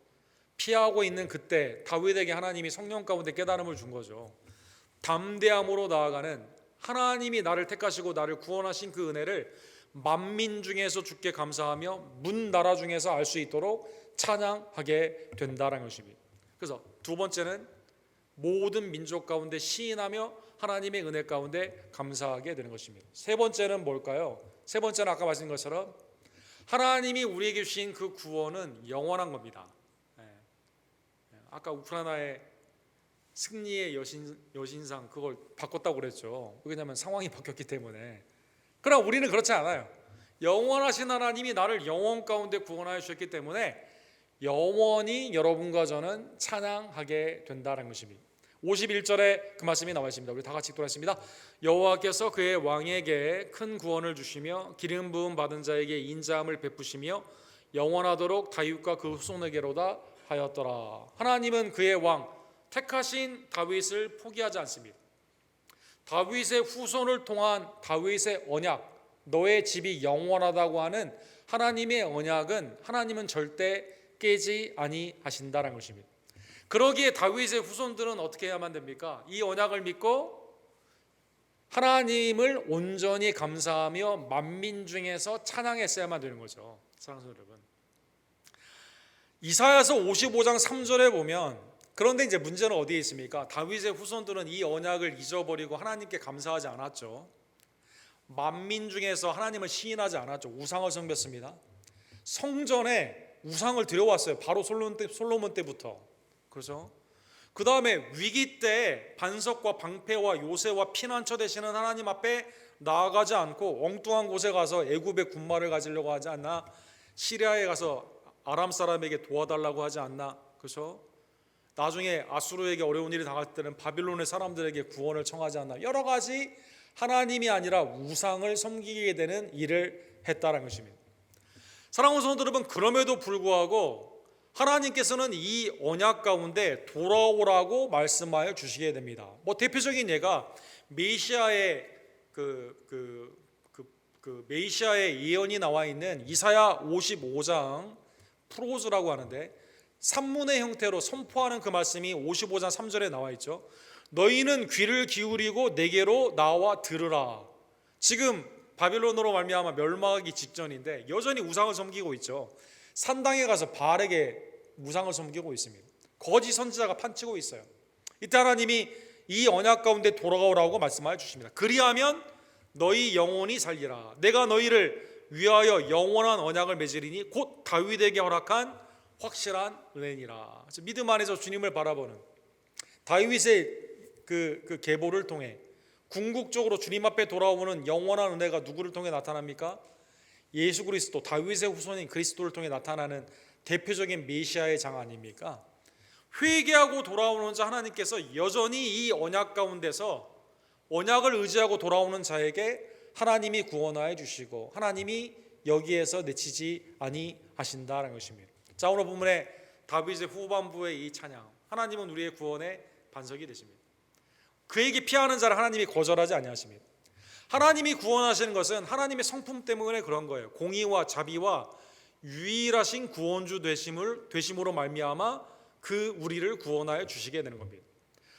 피하고 있는 그때 다윗에게 하나님이 성령 가운데 깨달음을 준 거죠. 담대함으로 나아가는, 하나님이 나를 택하시고 나를 구원하신 그 은혜를 만민 중에서 주께 감사하며 문 나라 중에서 알 수 있도록 찬양하게 된다는 것입니다. 그래서 두 번째는 모든 민족 가운데 시인하며 하나님의 은혜 가운데 감사하게 되는 것입니다. 세 번째는 뭘까요? 세 번째는 아까 말씀드린 것처럼 하나님이 우리에게 주신 그 구원은 영원한 겁니다. 아까 우크라이나의 승리의 여신상 그걸 바꿨다고 그랬죠. 왜냐하면 상황이 바뀌었기 때문에. 그러나 우리는 그렇지 않아요. 영원하신 하나님이 나를 영원 가운데 구원하여 주셨기 때문에 영원히 여러분과 저는 찬양하게 된다는 것입니다. 51절에 그 말씀이 나와 있습니다. 우리 다 같이 읽도록 여호와께서 그의 왕에게 큰 구원을 주시며 기름 부음 받은 자에게 인자함을 베푸시며 영원하도록 다윗과 그 후손에게로다 하였더라. 하나님은 그의 왕 택하신 다윗을 포기하지 않습니다. 다윗의 후손을 통한 다윗의 언약, 너의 집이 영원하다고 하는 하나님의 언약은 하나님은 절대 깨지 아니하신다라는 것입니다. 그러기에 다윗의 후손들은 어떻게 해야만 됩니까? 이 언약을 믿고 하나님을 온전히 감사하며 만민 중에서 찬양했어야만 되는 거죠. 사랑하는 여러분, 이사야서 55장 3절에 보면, 그런데 이제 문제는 어디에 있습니까? 다윗의 후손들은 이 언약을 잊어버리고 하나님께 감사하지 않았죠. 만민 중에서 하나님을 시인하지 않았죠. 우상을 섬겼습니다. 성전에 우상을 들여왔어요. 바로 솔로몬 때부터. 그렇죠? 그 다음에 위기 때 반석과 방패와 요새와 피난처 되시는 하나님 앞에 나아가지 않고 엉뚱한 곳에 가서 애굽의 군마를 가지려고 하지 않나? 시리아에 가서 아람 사람에게 도와달라고 하지 않나? 그렇죠? 나중에 아수르에게 어려운 일이 당할 때는 바빌론의 사람들에게 구원을 청하지 않나? 여러 가지 하나님이 아니라 우상을 섬기게 되는 일을 했다는 것입니다. 사랑하는 성도 여러분, 그럼에도 불구하고 하나님께서는 이 언약 가운데 돌아오라고 말씀하여 주시게 됩니다. 대표적인 예가 메시아의 메시아의 예언이 나와 있는 이사야 55장 프로즈라고 하는데, 산문의 형태로 선포하는 그 말씀이 55장 3절에 나와 있죠. 너희는 귀를 기울이고 내게로 나와 들으라. 지금 바빌론으로 말미암아 멸망하기 직전인데 여전히 우상을 섬기고 있죠. 산당에 가서 바알에게 우상을 섬기고 있습니다. 거짓 선지자가 판치고 있어요. 이때 하나님이 이 언약 가운데 돌아오라고 말씀하여 주십니다. 그리하면 너희 영혼이 살리라. 내가 너희를 위하여 영원한 언약을 맺으리니 곧 다윗에게 허락한 확실한 은혜니라. 믿음 안에서 주님을 바라보는 다윗의 그 계보를 통해 궁극적으로 주님 앞에 돌아오는 영원한 은혜가 누구를 통해 나타납니까? 예수 그리스도, 다윗의 후손인 그리스도를 통해 나타나는 대표적인 메시아의 장 아닙니까? 회개하고 돌아오는 자 하나님께서 여전히 이 언약 가운데서 언약을 의지하고 돌아오는 자에게 하나님이 구원하여 주시고 하나님이 여기에서 내치지 아니하신다는 것입니다. 자, 오늘 본문에 다윗의 후반부의 이 찬양, 하나님은 우리의 구원의 반석이 되십니다. 그에게 피하는 자를 하나님이 거절하지 아니하십니다. 하나님이 구원하시는 것은 하나님의 성품 때문에 그런 거예요. 공의와 자비와 유일하신 구원주 되심으로 말미암아 그 우리를 구원하여 주시게 되는 겁니다.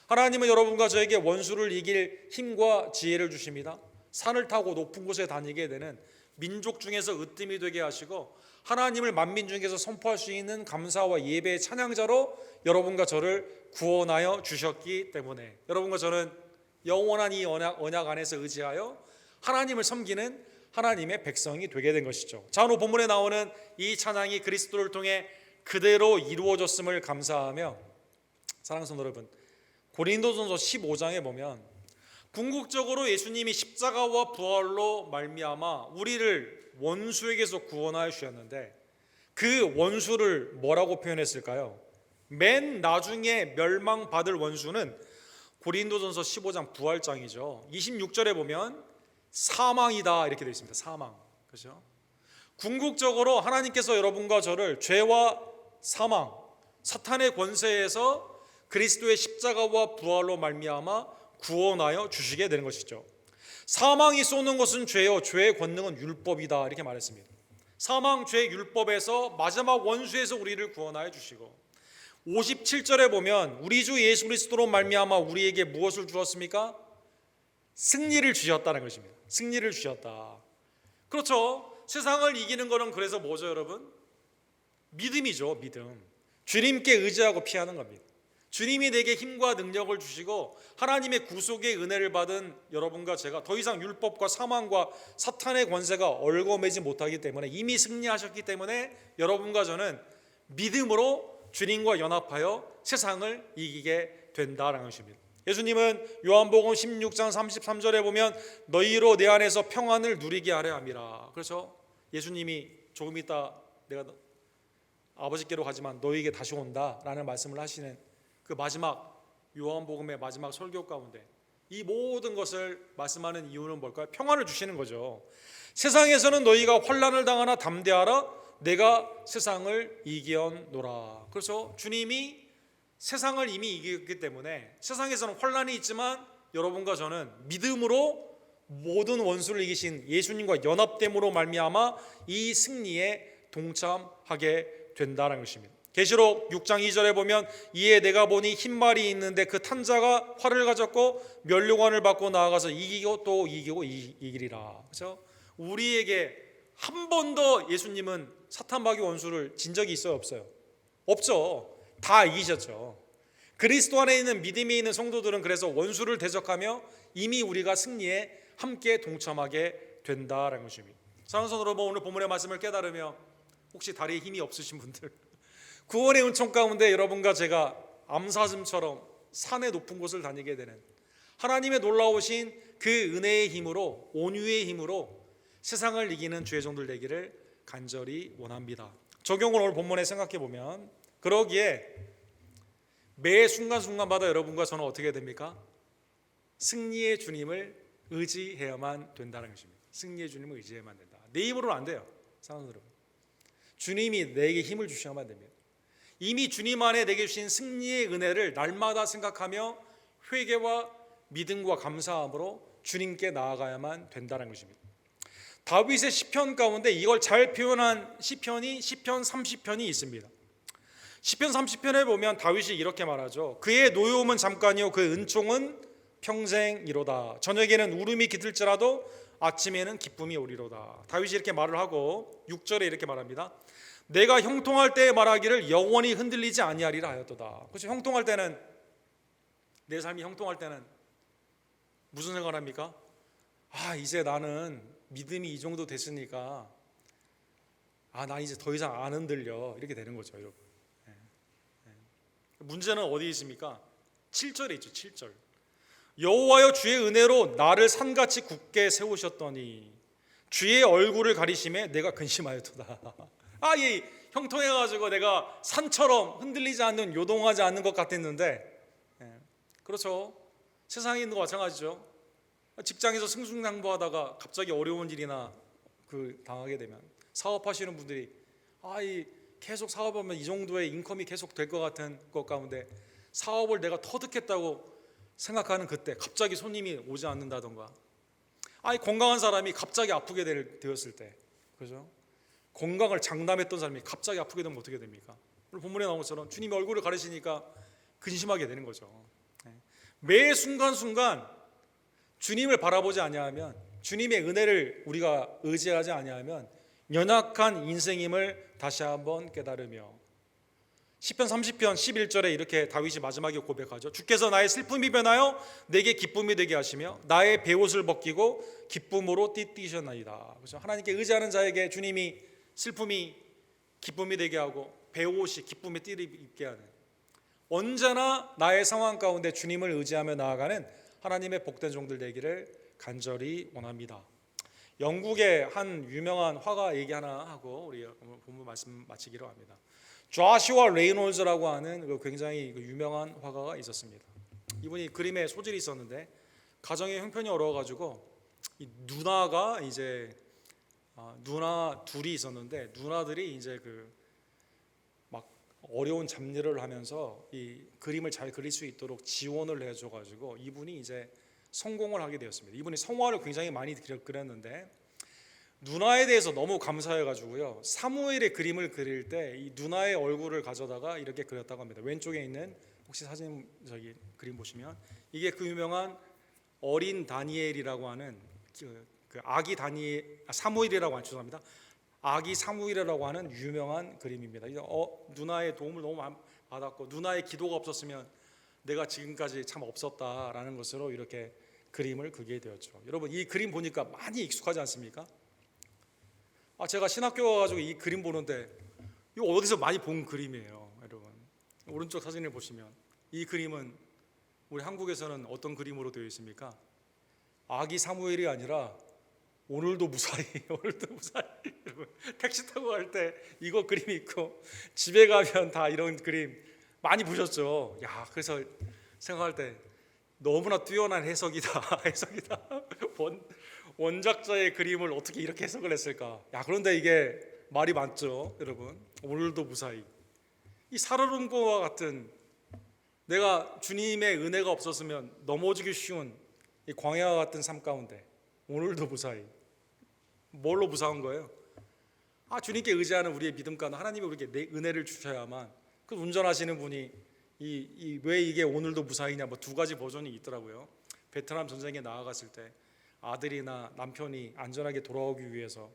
하나님은 여러분과 저에게 원수를 이길 힘과 지혜를 주십니다. 산을 타고 높은 곳에 다니게 되는 민족 중에서 으뜸이 되게 하시고 하나님을 만민 중에서 선포할 수 있는 감사와 예배의 찬양자로 여러분과 저를 구원하여 주셨기 때문에 여러분과 저는 영원한 이 언약 안에서 의지하여 하나님을 섬기는 하나님의 백성이 되게 된 것이죠. 자, 오늘 본문에 나오는 이 찬양이 그리스도를 통해 그대로 이루어졌음을 감사하며, 사랑하는 성도 여러분, 고린도전서 15장에 보면 궁극적으로 예수님이 십자가와 부활로 말미암아 우리를 원수에게서 구원하여 주셨는데 그 원수를 뭐라고 표현했을까요? 맨 나중에 멸망받을 원수는 고린도전서 15장 부활장이죠. 26절에 보면 사망이다 이렇게 되어 있습니다. 사망. 그렇죠? 궁극적으로 하나님께서 여러분과 저를 죄와 사망, 사탄의 권세에서 그리스도의 십자가와 부활로 말미암아 구원하여 주시게 되는 것이죠. 사망이 쏘는 것은 죄요, 죄의 권능은 율법이다 이렇게 말했습니다. 사망, 죄, 율법에서 마지막 원수에서 우리를 구원하여 주시고 57절에 보면 우리 주 예수 그리스도로 말미암아 우리에게 무엇을 주었습니까? 승리를 주셨다는 것입니다. 승리를 주셨다. 그렇죠. 세상을 이기는 것은 그래서 뭐죠, 여러분? 믿음이죠. 믿음. 주님께 의지하고 피하는 겁니다. 주님이 내게 힘과 능력을 주시고 하나님의 구속의 은혜를 받은 여러분과 제가 더 이상 율법과 사망과 사탄의 권세가 얽어매지 못하기 때문에 이미 승리하셨기 때문에 여러분과 저는 믿음으로 주님과 연합하여 세상을 이기게 된다는 것입니다. 예수님은 요한복음 16장 33절에 보면 너희로 내 안에서 평안을 누리게 하려 함이라. 그렇죠? 예수님이 조금 있다 내가 아버지께로 가지만 너희에게 다시 온다라는 말씀을 하시는 그 마지막 요한복음의 마지막 설교 가운데 이 모든 것을 말씀하는 이유는 뭘까요? 평안을 주시는 거죠. 세상에서는 너희가 환난을 당하나 담대하라 내가 세상을 이기었노라. 그래서 주님이 세상을 이미 이겼기 때문에 세상에서는 환난이 있지만 여러분과 저는 믿음으로 모든 원수를 이기신 예수님과 연합됨으로 말미암아 이 승리에 동참하게 된다는 것입니다. 계시록 6장 2절에 보면 이에 내가 보니 흰 말이 있는데 그 탄자가 활을 가졌고 면류관을 받고 나아가서 이기고 또 이기고 이기리라. 그렇죠? 우리에게 한 번도 예수님은 사탄 마귀 원수를 진 적이 있어요, 없어요? 없죠. 다 이기셨죠. 그리스도 안에 있는 믿음이 있는 성도들은 그래서 원수를 대적하며 이미 우리가 승리에 함께 동참하게 된다라는 것입니다. 사랑하는 성도 여러분, 오늘 본문의 말씀을 깨달으며 혹시 다리에 힘이 없으신 분들, 구원의 은총 가운데 여러분과 제가 암사슴처럼 산의 높은 곳을 다니게 되는 하나님의 놀라우신 그 은혜의 힘으로, 온유의 힘으로 세상을 이기는 주의 종들 되기를 간절히 원합니다. 적용을 오늘 본문에 생각해 보면, 그러기에 매 순간순간마다 여러분과 저는 어떻게 됩니까? 승리의 주님을 의지해야만 된다는 것입니다. 승리의 주님을 의지해야만 된다. 내 힘으로는 안 돼요. 사랑하는 여러분, 주님이 내게 힘을 주셔야만 됩니다. 이미 주님 안에 내게 주신 승리의 은혜를 날마다 생각하며 회개와 믿음과 감사함으로 주님께 나아가야만 된다는 것입니다. 다윗의 시편 가운데 이걸 잘 표현한 시편이 시편 30편이 있습니다. 시편 30편에 보면 다윗이 이렇게 말하죠. 그의 노여움은 잠깐이요 그 은총은 평생이로다. 저녁에는 울음이 깃들지라도 아침에는 기쁨이 오리로다. 다윗이 이렇게 말을 하고 6절에 이렇게 말합니다. 내가 형통할 때 말하기를 영원히 흔들리지 아니하리라 하였도다. 그렇죠? 형통할 때는, 내 삶이 형통할 때는 무슨 생각을 합니까? 이제 나는 믿음이 이 정도 됐으니까 나 이제 더 이상 안 흔들려, 이렇게 되는 거죠, 여러분. 문제는 어디 있습니까? 7절에 있죠. 7절. 여호와여 주의 은혜로 나를 산같이 굳게 세우셨더니 주의 얼굴을 가리심에 내가 근심하였도다. 이 형통해가지고 내가 산처럼 흔들리지 않는, 요동하지 않는 것 같았는데, 그렇죠. 세상에 있는 거 마찬가지죠. 직장에서 승승장구하다가 갑자기 어려운 일이나 당하게 되면, 사업하시는 분들이 계속 사업하면 이 정도의 인컴이 계속 될 것 같은 것 가운데 사업을 내가 터득했다고 생각하는 그때 갑자기 손님이 오지 않는다던가, 건강한 사람이 갑자기 아프게 되었을 때, 그죠? 건강을 장담했던 사람이 갑자기 아프게 되면 어떻게 됩니까? 오늘 본문에 나온 것처럼 주님이 얼굴을 가리시니까 근심하게 되는 거죠. 매 순간순간 주님을 바라보지 아니하면, 주님의 은혜를 우리가 의지하지 아니하면 연약한 인생임을 다시 한번 깨달으며, 시편 30편 11절에 이렇게 다윗이 마지막에 고백하죠. 주께서 나의 슬픔이 변하여 내게 기쁨이 되게 하시며 나의 베옷을 벗기고 기쁨으로 띠띠셨나이다. 그렇죠? 하나님께 의지하는 자에게 주님이 슬픔이 기쁨이 되게 하고 베옷이 기쁨의 띠를 입게 하는, 언제나 나의 상황 가운데 주님을 의지하며 나아가는 하나님의 복된 종들 되기를 간절히 원합니다. 영국의 한 유명한 화가 얘기 하나 하고 우리 본문 말씀 마치기로 합니다. 조슈아 레이놀즈라고 하는 굉장히 유명한 화가가 있었습니다. 이분이 그림에 소질이 있었는데 가정의 형편이 어려워가지고 이 누나가 이제 누나 둘이 있었는데, 누나들이 이제 막 어려운 잡일을 하면서 이 그림을 잘 그릴 수 있도록 지원을 해줘가지고 이분이 이제 성공을 하게 되었습니다. 이분이 성화를 굉장히 많이 그렸는데 누나에 대해서 너무 감사해가지고요, 사무엘의 그림을 그릴 때 이 누나의 얼굴을 가져다가 이렇게 그렸다고 합니다. 왼쪽에 있는, 혹시 사진 그림 보시면 이게 그 유명한 어린 다니엘이라고 하는 그 아기 사무엘이라고 하는, 죄송합니다, 아기 사무엘이라고 하는 유명한 그림입니다. 누나의 도움을 너무 받았고 누나의 기도가 없었으면 내가 지금까지 참 없었다라는 것으로 이렇게 그림을 그리게 되었죠. 여러분, 이 그림 보니까 많이 익숙하지 않습니까? 제가 신학교 와가지고 이 그림 보는데 이거 어디서 많이 본 그림이에요. 여러분, 오른쪽 사진을 보시면 이 그림은 우리 한국에서는 어떤 그림으로 되어 있습니까? 아기 사무엘이 아니라 오늘도 무사히 오늘도 무사히. 여러분, 택시 타고 갈 때 이거 그림 있고 집에 가면 다 이런 그림 많이 보셨죠? 그래서 생각할 때 너무나 뛰어난 해석이다. 해석이다. 원작자의 그림을 어떻게 이렇게 해석을 했을까? 그런데 이게 말이 많죠, 여러분. 오늘도 무사히. 이 살얼음과 같은 내가 주님의 은혜가 없었으면 넘어지기 쉬운 이 광야와 같은 삶 가운데 오늘도 무사히 뭘로 무사한 거예요? 주님께 의지하는 우리의 믿음 가운데 하나님이 우리에게 내 은혜를 주셔야만 그 운전하시는 분이 왜 이게 오늘도 무사히냐 뭐 두 가지 버전이 있더라고요. 베트남 전쟁에 나아갔을 때 아들이나 남편이 안전하게 돌아오기 위해서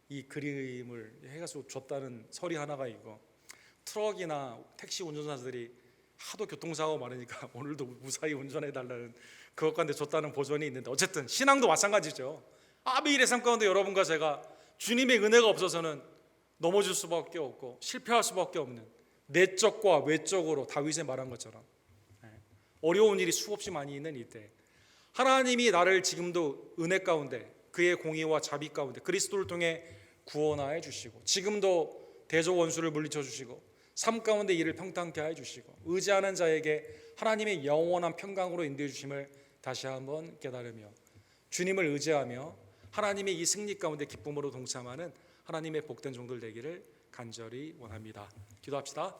이 그림을 해가지고 줬다는 설이 하나가 있고, 트럭이나 택시 운전사들이 하도 교통사고 많으니까 오늘도 무사히 운전해달라는 그것 가운데 줬다는 버전이 있는데, 어쨌든 신앙도 마찬가지죠. 매일의 삶 가운데 여러분과 제가 주님의 은혜가 없어서는 넘어질 수밖에 없고 실패할 수밖에 없는, 내적과 외적으로 다윗이 말한 것처럼 어려운 일이 수없이 많이 있는 이때 하나님이 나를 지금도 은혜 가운데 그의 공의와 자비 가운데 그리스도를 통해 구원하여 주시고, 지금도 대적 원수를 물리쳐 주시고, 삶 가운데 일을 평탄케 하여 주시고, 의지하는 자에게 하나님의 영원한 평강으로 인도해 주심을 다시 한번 깨달으며 주님을 의지하며 하나님의 이 승리 가운데 기쁨으로 동참하는 하나님의 복된 종들 되기를 간절히 원합니다. 기도합시다.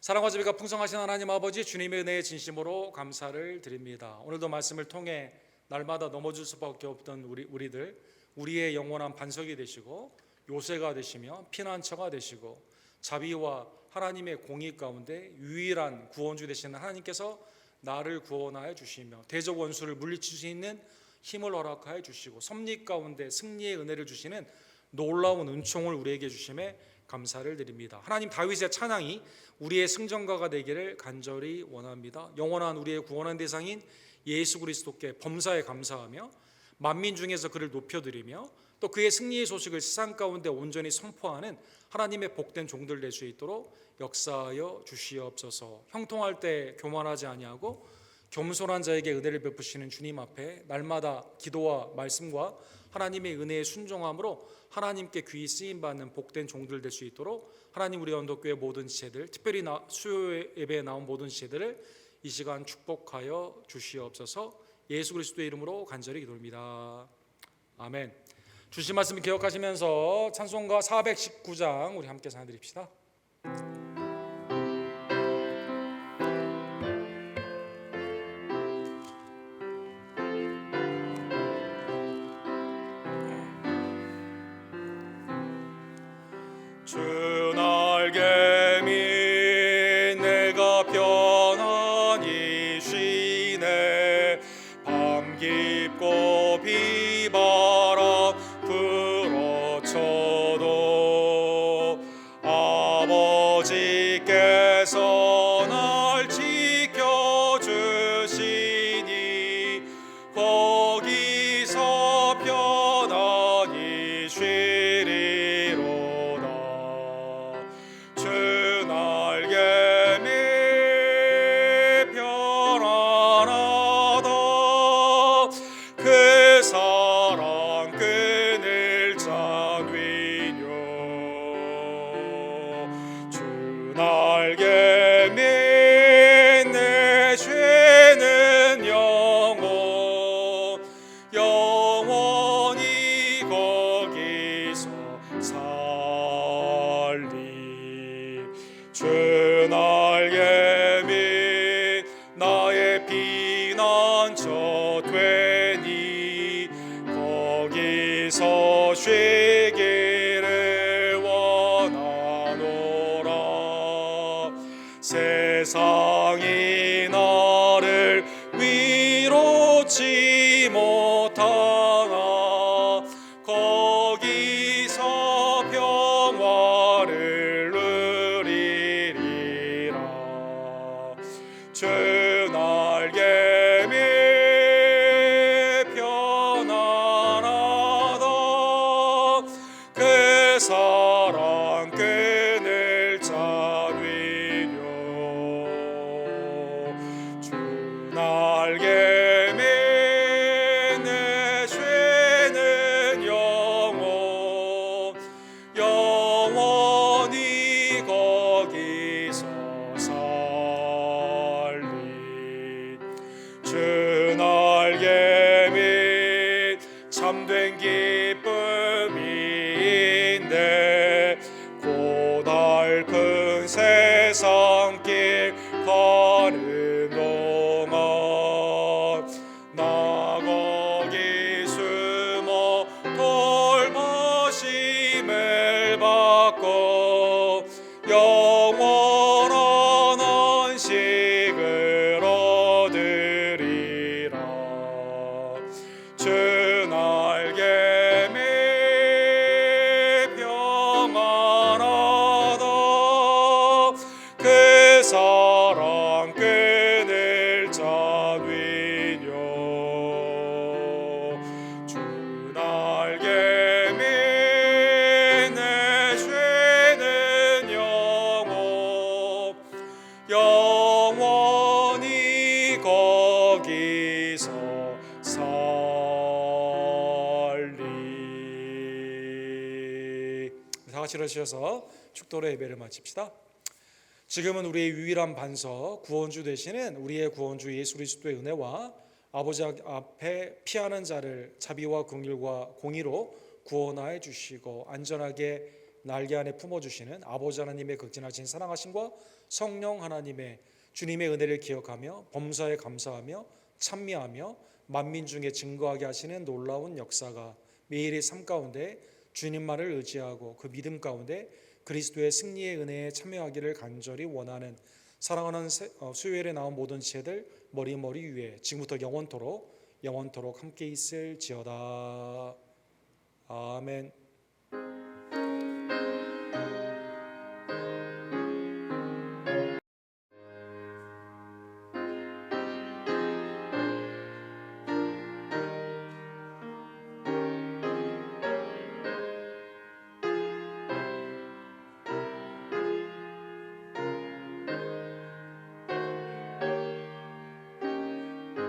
사랑과 자비가 풍성하신 하나님 아버지, 주님의 은혜에 진심으로 감사를 드립니다. 오늘도 말씀을 통해 날마다 넘어질 수밖에 없던 우리들, 우리의 영원한 반석이 되시고 요새가 되시며 피난처가 되시고 자비와 하나님의 공의 가운데 유일한 구원주 되시는 하나님께서 나를 구원하여 주시며 대적 원수를 물리칠 수 있는 힘을 허락하여 주시고 섭리 가운데 승리의 은혜를 주시는 놀라운 은총을 우리에게 주심에 감사를 드립니다. 하나님, 다윗의 찬양이 우리의 승전가가 되기를 간절히 원합니다. 영원한 우리의 구원한 대상인 예수 그리스도께 범사에 감사하며 만민 중에서 그를 높여드리며 또 그의 승리의 소식을 세상 가운데 온전히 선포하는 하나님의 복된 종들 될 수 있도록 역사하여 주시옵소서. 형통할 때 교만하지 아니하고 겸손한 자에게 은혜를 베푸시는 주님 앞에 날마다 기도와 말씀과 하나님의 은혜에 순종함으로 하나님께 귀히 쓰임받는 복된 종들 될 수 있도록 하나님, 우리 언덕교회 모든 지체들, 특별히 수요 예배에 나온 모든 지체들을 이 시간 축복하여 주시옵소서. 예수 그리스도의 이름으로 간절히 기도합니다. 아멘. 주신 말씀 기억하시면서 찬송가 419장 우리 함께 찬양드립시다. 주 날개 밑 내가 편안히 쉬네. 밤 깊고 비바람 불어쳐도 아버지께서 날 지켜주시니 거기서 편안히 쉬리로다. 주 날개 밑 편안하다. 그 사랑 끊을 자 위뇨. 주 날개 밑 내 죄는 영원히 거기서 살리. 주 날개 밑 나의 피난처 되니 거기서 쉬기를 원하노라. 세상이 나를 위로치 못하나 거기서 평화를 누리리라. 주 날개 밑 편안하다. 그 사랑 끊을 자 위뇨. 주 날개 밑 내 죄는 영원히 거기서 살리. 주 날개 밑 참된 기쁨인데 고달픈 세상 길 걸음 마시러 오셔서 축도로 예배를 마칩시다. 지금은 우리의 유일한 반석, 구원주 되시는 우리의 구원주 예수 그리스도의 은혜와 아버지 앞에 피하는 자를 자비와 긍휼과 공의로 구원하여 주시고 안전하게 날개 안에 품어주시는 아버지 하나님의 극진하신 사랑하심과 성령 하나님의 주님의 은혜를 기억하며 범사에 감사하며 찬미하며 만민 중에 증거하게 하시는 놀라운 역사가 매일의 삶 가운데 주님만을 의지하고 그 믿음 가운데 그리스도의 승리의 은혜에 참여하기를 간절히 원하는 사랑하는 수요일에 나온 모든 지혜들 머리 위에 지금부터 영원토록 함께 있을지어다. 아멘.